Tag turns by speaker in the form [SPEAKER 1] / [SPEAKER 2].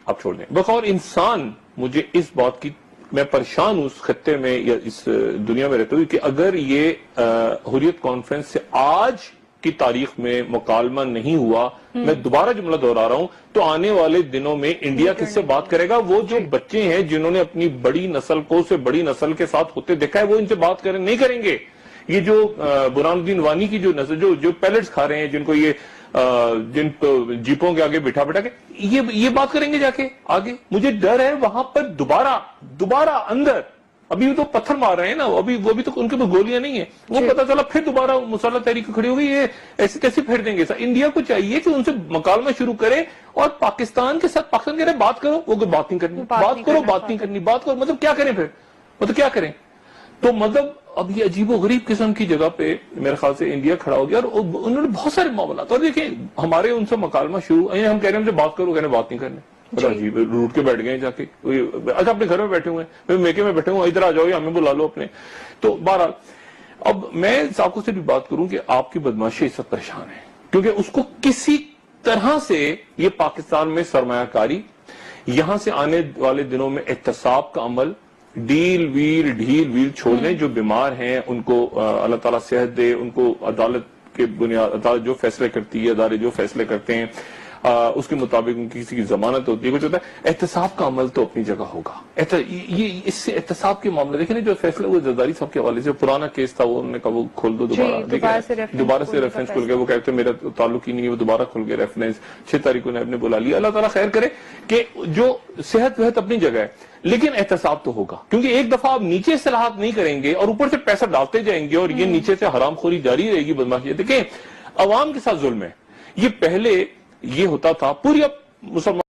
[SPEAKER 1] آپ چھوڑ دیں. بطور انسان مجھے اس بات کی میں پریشان ہوں اس خطے میں یا اس دنیا میں رہتے ہوئے کہ اگر یہ حریت کانفرنس سے آج کی تاریخ میں مکالمہ نہیں ہوا، میں دوبارہ جملہ دہرا رہا ہوں، تو آنے والے دنوں میں انڈیا کس سے بات کرے گا؟ وہ جو بچے ہیں جنہوں نے اپنی بڑی نسل کو سے بڑی نسل کے ساتھ ہوتے دیکھا ہے وہ ان سے بات نہیں کریں گے. یہ جو برہان الدین وانی کی جو نسل جو پیلٹس کھا رہے ہیں، جن کو یہ جن جیپوں کے آگے بٹھا کے یہ بات کریں گے جا کے آگے. مجھے ڈر ہے وہاں پر دوبارہ اندر ابھی تو پتھر مار رہے ہیں نا، ابھی وہ بھی تو ان کے پاس گولیاں نہیں ہیں، وہ پتہ چلا پھر دوبارہ مسلح تحریک کھڑی ہوگی، یہ ایسے کیسے پھیر دیں گے. انڈیا کو چاہیے کہ ان سے مکالمہ شروع کرے اور پاکستان کے ساتھ پاکستان کہہ رہے بات کرو، وہ بات نہیں کرنی، بات نہیں کرنی، بات کرو. مطلب کیا کریں پھر؟ مطلب کیا کریں؟ تو مطلب اب یہ عجیب و غریب قسم کی جگہ پہ میرے خیال سے انڈیا کھڑا ہو گیا، اور انہوں نے بہت سارے معاملات. اور دیکھیں ہمارے ان سے مکالمہ شروع، ہم کہہ رہے ہیں ہم سے بات کرو، کہنے بات نہیں کرنے. عجیب روٹ کے بیٹھ گئے جا کے. اچھا اپنے گھر میں بیٹھے ہوئے ہیں، میکے میں بیٹھے ہوئے، ادھر آ جاؤ یا ہمیں بلا لو اپنے. تو بہرحال اب میں ساکو سے بھی بات کروں کہ آپ کی بدماشی اس وقت پریشان ہے، کیونکہ اس کو کسی طرح سے یہ پاکستان میں سرمایہ کاری، یہاں سے آنے والے دنوں میں احتساب کا عمل، ڈھیل ویل چھوڑ دیں. جو بیمار ہیں ان کو اللہ تعالیٰ صحت دے، ان کو عدالت کے بنیاد عدالت جو فیصلے کرتی ہے، ادارے جو فیصلے کرتے ہیں اس کے مطابق ان کی کسی کی ضمانت ہوتی ہے، کچھ ہوتا ہے. احتساب کا عمل تو اپنی جگہ ہوگا. یہ اس سے احتساب کے معاملے دیکھیں جو فیصلہ وہ زرداری صاحب کے حوالے سے پرانا کیس تھا، وہ انہوں نے کہا وہ کھول دو دوبارہ سے ریفرنس کھل گیا. وہ کہتے ہیں میرا تعلق ہی نہیں ہے، وہ دوبارہ کھل گیا ریفرنس. 6 تاریخ کو نے بلا لیا. اللہ تعالیٰ خیر کرے کہ جو صحت وحت اپنی جگہ ہے، لیکن احتساب تو ہوگا. کیونکہ ایک دفعہ آپ نیچے اصلاحات نہیں کریں گے اور اوپر سے پیسہ ڈالتے جائیں گے اور یہ نیچے سے حرام خوری جاری رہے گی، بدماشی. دیکھیں عوام کے ساتھ ظلم ہے. یہ پہلے یہ ہوتا تھا پوری اب مسلمان